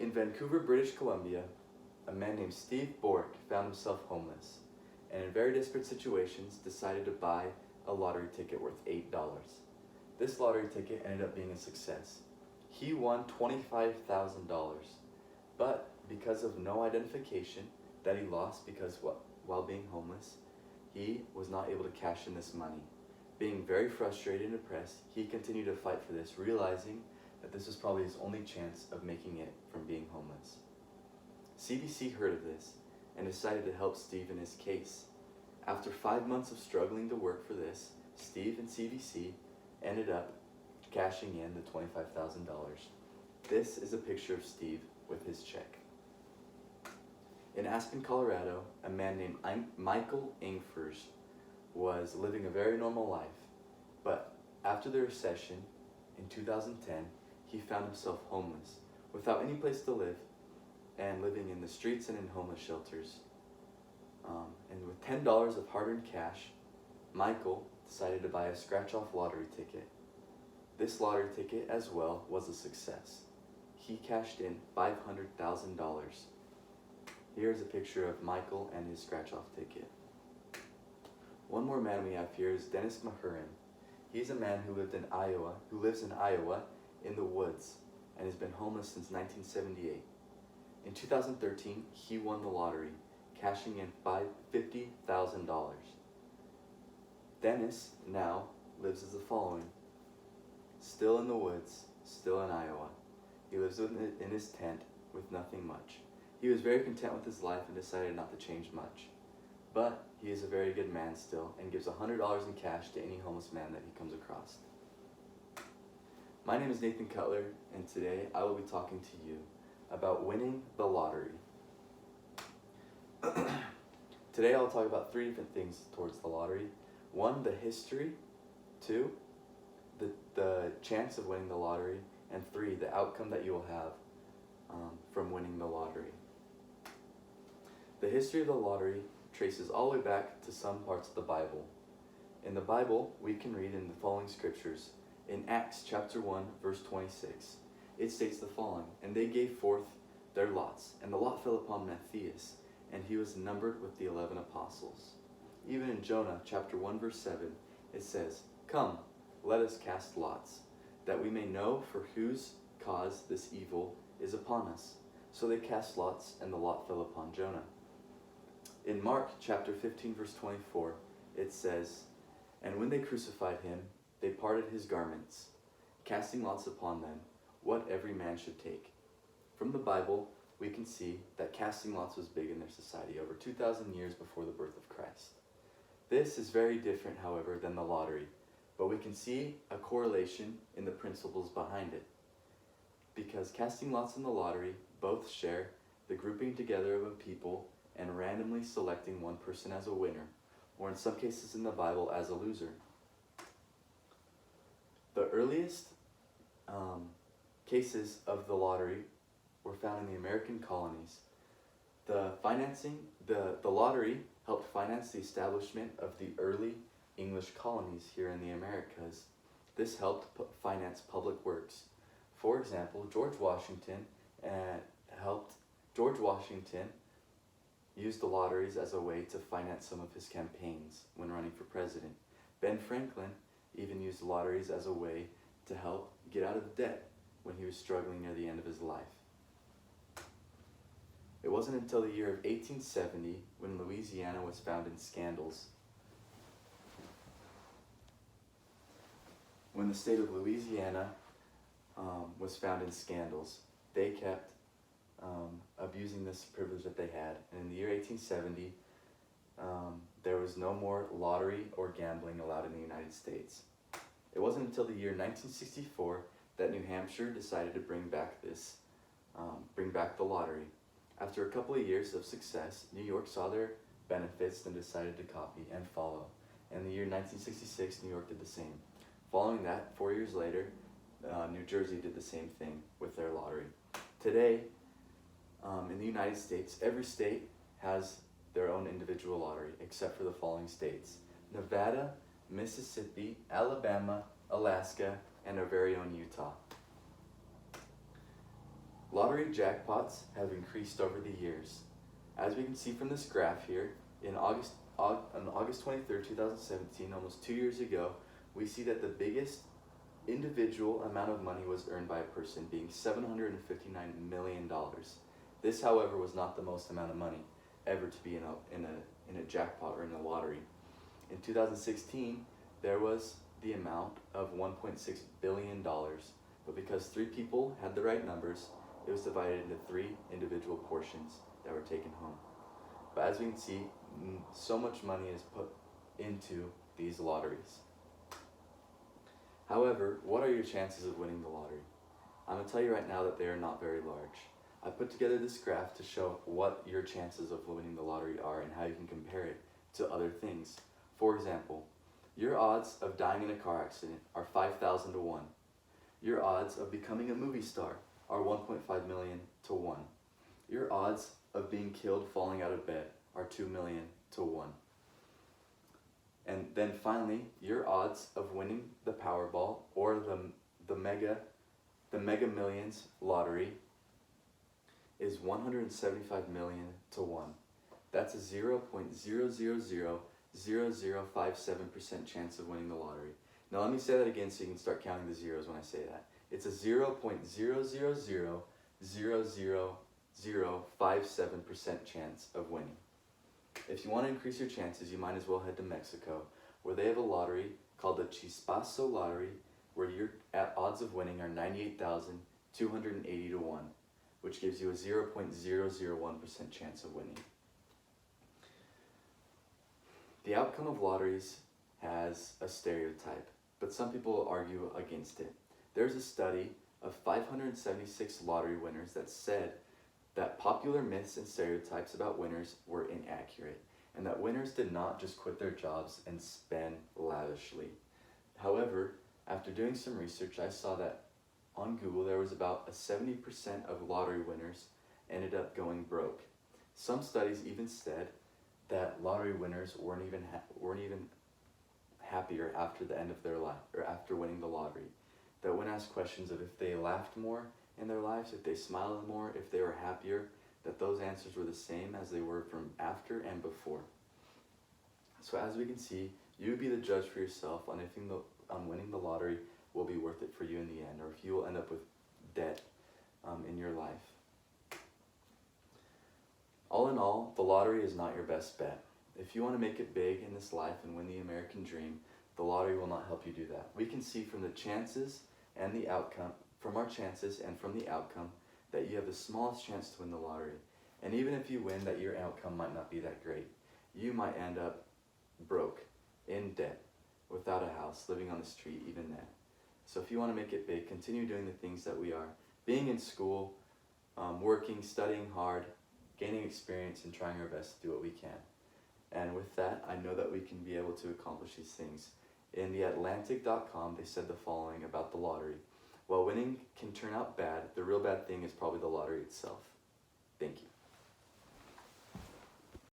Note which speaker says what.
Speaker 1: In Vancouver, British Columbia, a man named Steve Bork found himself homeless and in very desperate situations decided to buy a lottery ticket worth $8. This lottery ticket ended up being a success. He won $25,000, but because of no identification that he lost while being homeless, he was not able to cash in this money. Being very frustrated and depressed, he continued to fight for this, realizing that this was probably his only chance of making it from being homeless. CBC heard of this and decided to help Steve in his case. After 5 months of struggling to work for this, Steve and CBC ended up cashing in the $25,000. This is a picture of Steve with his check. In Aspen, Colorado, a man named Michael Ingfers was living a very normal life, but after the recession in 2010, he found himself homeless, without any place to live, and living in the streets and in homeless shelters. And with $10 of hard-earned cash, Michael decided to buy a scratch-off lottery ticket. This lottery ticket as well was a success. He cashed in $500,000. Here's a picture of Michael and his scratch-off ticket. One more man we have here is Dennis Mahurin. He's a man who lives in Iowa in the woods and has been homeless since 1978. In 2013, he won the lottery, cashing in $50,000. Dennis now lives as the following. Still in the woods, still in Iowa. He lives in his tent with nothing much. He was very content with his life and decided not to change much. But he is a very good man still and gives $100 in cash to any homeless man that he comes across. My name is Nathan Cutler, and today I will be talking to you about winning the lottery. Today I'll talk about 3 different things towards the lottery. 1, the history. 2, the chance of winning the lottery. And 3, the outcome that you will have from winning the lottery. The history of the lottery traces all the way back to some parts of the Bible. In the Bible, we can read in the following scriptures. In Acts chapter 1, verse 26, it states the following, "And they gave forth their lots, and the lot fell upon Matthias, and he was numbered with the 11 apostles." Even in Jonah chapter 1, verse 7, it says, "Come, let us cast lots, that we may know for whose cause this evil is upon us." So they cast lots, and the lot fell upon Jonah. In Mark chapter 15, verse 24, it says, "And when they crucified him, they parted his garments, casting lots upon them, what every man should take." From the Bible, we can see that casting lots was big in their society over 2,000 years before the birth of Christ. This is very different, however, than the lottery, but we can see a correlation in the principles behind it. Because casting lots and the lottery both share the grouping together of a people and randomly selecting one person as a winner, or in some cases in the Bible as a loser. The earliest cases of the lottery were found in the American colonies. The lottery helped finance the establishment of the early English colonies here in the Americas. This helped finance public works. For example, George Washington used the lotteries as a way to finance some of his campaigns when running for president. Ben Franklin even used the lotteries as a way to help get out of debt when he was struggling near the end of his life. It wasn't until the year of 1870 when Louisiana was found in scandals. When the state of Louisiana was found in scandals, they kept abusing this privilege that they had. And in the year 1870, there was no more lottery or gambling allowed in the United States. It wasn't until the year 1964 that New Hampshire decided to bring back the lottery. After a couple of years of success, New York saw their benefits and decided to copy and follow. In the year 1966, New York did the same. Following that, 4 years later, New Jersey did the same thing with their lottery. Today, in the United States, every state has their own individual lottery, except for the following states: Nevada, Mississippi, Alabama, Alaska, and our very own Utah. Lottery lottery jackpots have increased over the years. As we can see from this graph here, on August 23rd, 2017, almost 2 years ago, we see that the biggest individual amount of money was earned by a person, being $759 million. This, however, was not the most amount of money ever to be in a jackpot or in a lottery. In 2016, there was the amount of $1.6 billion, but because 3 people had the right numbers, it was divided into 3 individual portions that were taken home. But as we can see, so much money is put into these lotteries. However, what are your chances of winning the lottery? I'm going to tell you right now that they are not very large. I put together this graph to show what your chances of winning the lottery are and how you can compare it to other things. For example, your odds of dying in a car accident are 5,000 to 1. Your odds of becoming a movie star are 1.5 million to 1. Your odds of being killed falling out of bed are 2 million to 1. And then finally, your odds of winning the Powerball or the Mega Millions lottery is 175 million to 1. That's a 0.0000057% chance of winning the lottery. Now let me say that again so you can start counting the zeros when I say that. It's a 0.0000057% chance of winning. If you want to increase your chances, you might as well head to Mexico, where they have a lottery called the Chispazo Lottery, where your odds of winning are 98,280 to 1, which gives you a 0.001% chance of winning. The outcome of lotteries has a stereotype, but some people argue against it. There's a study of 576 lottery winners that said that popular myths and stereotypes about winners were inaccurate, and that winners did not just quit their jobs and spend lavishly. However, after doing some research, I saw that on Google there was about 70% of lottery winners ended up going broke. Some studies even said that lottery winners weren't even happier after the end of their life, or after winning the lottery. That when asked questions of if they laughed more in their lives, if they smiled more, if they were happier, that those answers were the same as they were from after and before. So as we can see, you be the judge for yourself on if winning the lottery will be worth it for you in the end, or if you will end up with debt in your life. All in all, the lottery is not your best bet. If you want to make it big in this life and win the American dream, the lottery will not help you do that. We can see from the chances and the outcome, from our chances and from the outcome, that you have the smallest chance to win the lottery. And even if you win, that your outcome might not be that great. You might end up broke, in debt, without a house, living on the street even then. So if you want to make it big, continue doing the things that we are. Being in school, working, studying hard, gaining experience, and trying our best to do what we can. And with that, I know that we can be able to accomplish these things. In the Atlantic.com, they said the following about the lottery. While winning can turn out bad, the real bad thing is probably the lottery itself. Thank you.